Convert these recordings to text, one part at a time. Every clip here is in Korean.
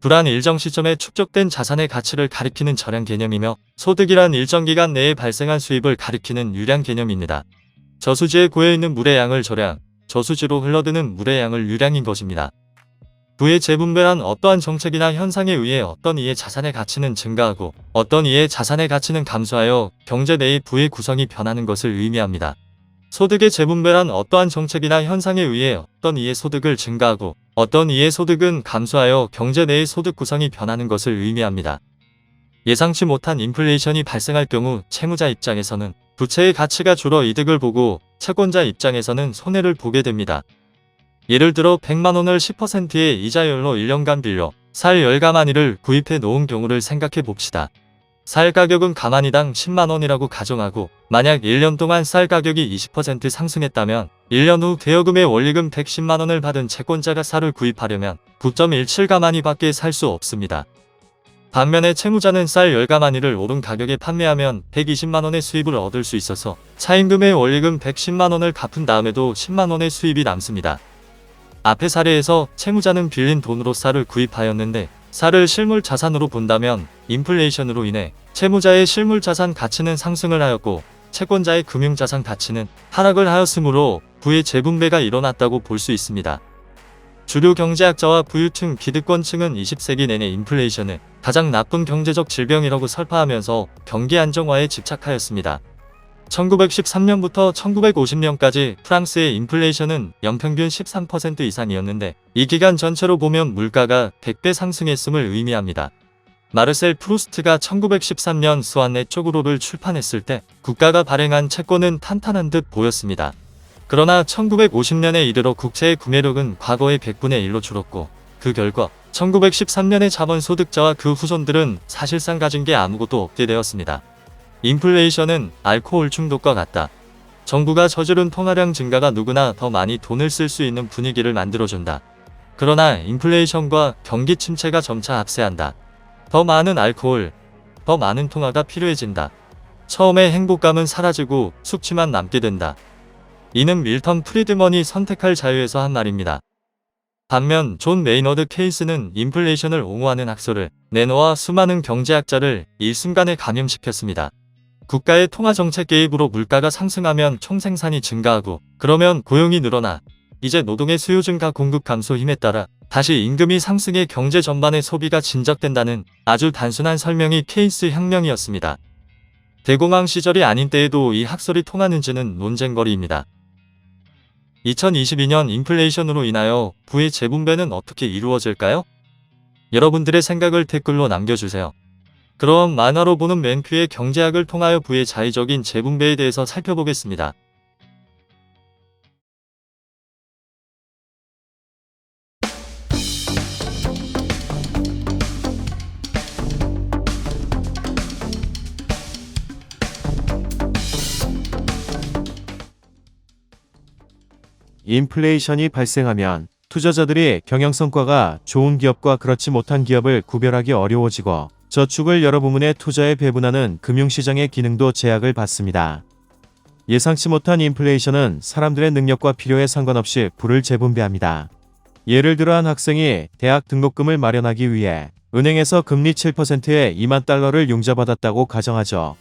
불안 일정 시점에 축적된 자산의 가치를 가리키는 절약 개념이며 소득이란 일정 기간 내에 발생한 수입을 가리키는 유량 개념입니다. 저수지에 고여있는 물의 양을 절약, 저수지로 흘러드는 물의 양을 유량인 것입니다. 부의 재분배란 어떠한 정책이나 현상에 의해 어떤 이의 자산의 가치는 증가하고 어떤 이의 자산의 가치는 감소하여 경제 내의 부의 구성이 변하는 것을 의미합니다. 소득의 재분배란 어떠한 정책이나 현상에 의해 어떤 이의 소득을 증가하고 어떤 이의 소득은 감소하여 경제 내의 소득 구성이 변하는 것을 의미합니다. 예상치 못한 인플레이션이 발생할 경우 채무자 입장에서는 부채의 가치가 줄어 이득을 보고 채권자 입장에서는 손해를 보게 됩니다. 예를 들어 100만원을 10%의 이자율로 1년간 빌려 살 열가마니를 구입해 놓은 경우를 생각해 봅시다. 쌀 가격은 가마니당 10만원이라고 가정하고 만약 1년 동안 쌀 가격이 20% 상승했다면 1년 후 대여금의 원리금 110만원을 받은 채권자가 쌀을 구입하려면 9.17가마니 밖에 살 수 없습니다. 반면에 채무자는 쌀 열가마니를 오른 가격에 판매하면 120만원의 수입을 얻을 수 있어서 차임금의 원리금 110만원을 갚은 다음에도 10만원의 수입이 남습니다. 앞의 사례에서 채무자는 빌린 돈으로 쌀을 구입하였는데 쌀을 실물 자산으로 본다면 인플레이션으로 인해 채무자의 실물 자산 가치는 상승을 하였고 채권자의 금융자산 가치는 하락을 하였으므로 부의 재분배가 일어났다고 볼 수 있습니다. 주류 경제학자와 부유층 기득권층은 20세기 내내 인플레이션을 가장 나쁜 경제적 질병이라고 설파하면서 경기 안정화에 집착하였습니다. 1913년부터 1950년까지 프랑스의 인플레이션은 연평균 13% 이상이었는데 이 기간 전체로 보면 물가가 100배 상승했음을 의미합니다. 마르셀 프루스트가 1913년 스완네 쪼그로를 출판했을 때 국가가 발행한 채권은 탄탄한 듯 보였습니다. 그러나 1950년에 이르러 국채의 구매력은 과거의 100분의 1로 줄었고 그 결과 1913년의 자본 소득자와 그 후손들은 사실상 가진 게 아무것도 없게 되었습니다. 인플레이션은 알코올 중독과 같다. 정부가 저지른 통화량 증가가 누구나 더 많이 돈을 쓸 수 있는 분위기를 만들어준다. 그러나 인플레이션과 경기 침체가 점차 합세한다. 더 많은 알코올, 더 많은 통화가 필요해진다. 처음에 행복감은 사라지고 숙취만 남게 된다. 이는 밀턴 프리드먼이 선택할 자유에서 한 말입니다. 반면 존 메이너드 케이스는 인플레이션을 옹호하는 학설을 내놓아 수많은 경제학자를 일순간에 감염시켰습니다. 국가의 통화정책 개입으로 물가가 상승하면 총생산이 증가하고 그러면 고용이 늘어나 이제 노동의 수요 증가 공급 감소 힘에 따라 다시 임금이 상승해 경제 전반의 소비가 진작된다는 아주 단순한 설명이 케이스 혁명이었습니다. 대공황 시절이 아닌 때에도 이 학설이 통하는지는 논쟁거리입니다. 2022년 인플레이션으로 인하여 부의 재분배는 어떻게 이루어질까요? 여러분들의 생각을 댓글로 남겨주세요. 그럼 만화로 보는 맨큐의 경제학을 통하여 부의 자의적인 재분배에 대해서 살펴보겠습니다. 인플레이션이 발생하면 투자자들이 경영성과가 좋은 기업과 그렇지 못한 기업을 구별하기 어려워지고 저축을 여러 부문에 투자에 배분하는 금융시장의 기능도 제약을 받습니다. 예상치 못한 인플레이션은 사람들의 능력과 필요에 상관없이 부를 재분배합니다. 예를 들어 한 학생이 대학 등록금을 마련하기 위해 은행에서 금리 7%의 2만 달러를 융자받았다고 가정하죠.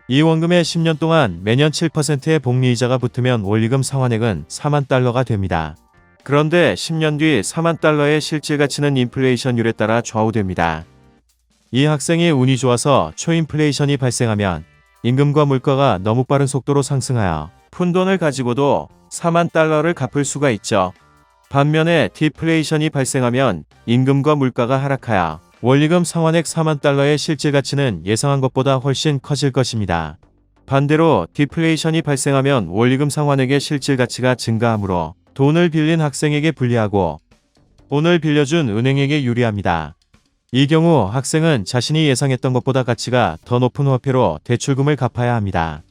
이 원금에 10년 동안 매년 7%의 복리이자가 붙으면 원리금 상환액은 4만 달러가 됩니다. 그런데 10년 뒤 4만 달러의 실질 가치는 인플레이션율에 따라 좌우됩니다. 이 학생이 운이 좋아서 초인플레이션이 발생하면 임금과 물가가 너무 빠른 속도로 상승하여 푼돈을 가지고도 4만 달러를 갚을 수가 있죠. 반면에 디플레이션이 발생하면 임금과 물가가 하락하여 원리금 상환액 4만 달러의 실질 가치는 예상한 것보다 훨씬 커질 것입니다. 반대로 디플레이션이 발생하면 원리금 상환액의 실질 가치가 증가하므로 돈을 빌린 학생에게 불리하고 돈을 빌려준 은행에게 유리합니다. 이 경우 학생은 자신이 예상했던 것보다 가치가 더 높은 화폐로 대출금을 갚아야 합니다.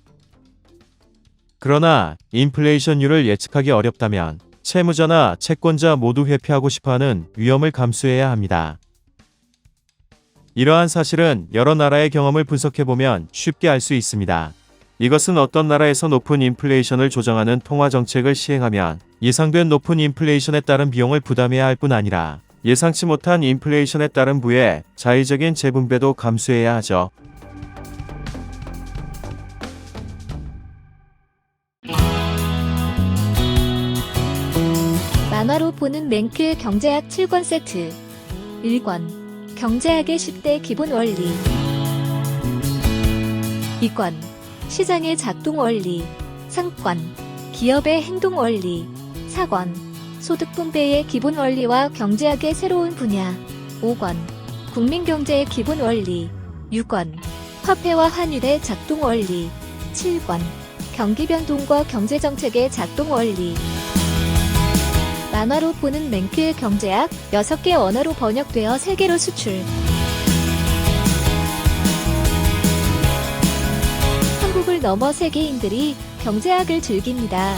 그러나 인플레이션율을 예측하기 어렵다면 채무자나 채권자 모두 회피하고 싶어하는 위험을 감수해야 합니다. 이러한 사실은 여러 나라의 경험을 분석해보면 쉽게 알 수 있습니다. 이것은 어떤 나라에서 높은 인플레이션을 조정하는 통화 정책을 시행하면 예상된 높은 인플레이션에 따른 비용을 부담해야 할 뿐 아니라 예상치 못한 인플레이션에 따른 부의 자의적인 재분배도 감수해야 하죠. 만화로 보는 맨큐의 경제학 7권 세트 1권 경제학의 10대 기본 원리 2권 시장의 작동 원리 3권 기업의 행동 원리 4권 소득 분배의 기본 원리와 경제학의 새로운 분야 5권 국민 경제의 기본 원리 6권 화폐와 환율의 작동 원리 7권 경기 변동과 경제 정책의 작동 원리 만화로 보는 맨큐의 경제학 6개 언어로 번역되어 세계로 수출. 한국을 넘어 세계인들이 경제학을 즐깁니다.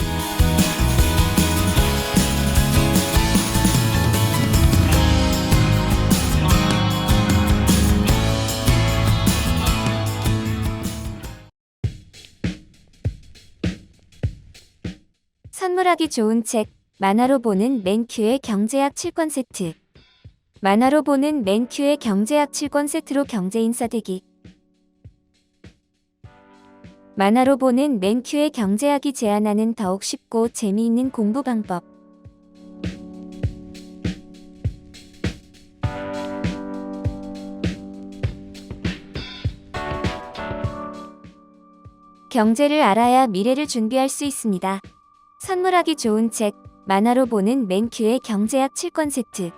선물하기 좋은 책 만화로 보는 맨큐의 경제학 7권 세트. 만화로 보는 맨큐의 경제학 7권 세트로 경제인싸 되기. 만화로 보는 맨큐의 경제학이 제안하는 더욱 쉽고 재미있는 공부 방법. 경제를 알아야 미래를 준비할 수 있습니다. 선물하기 좋은 책 만화로 보는 맨큐의 경제학 7권 세트.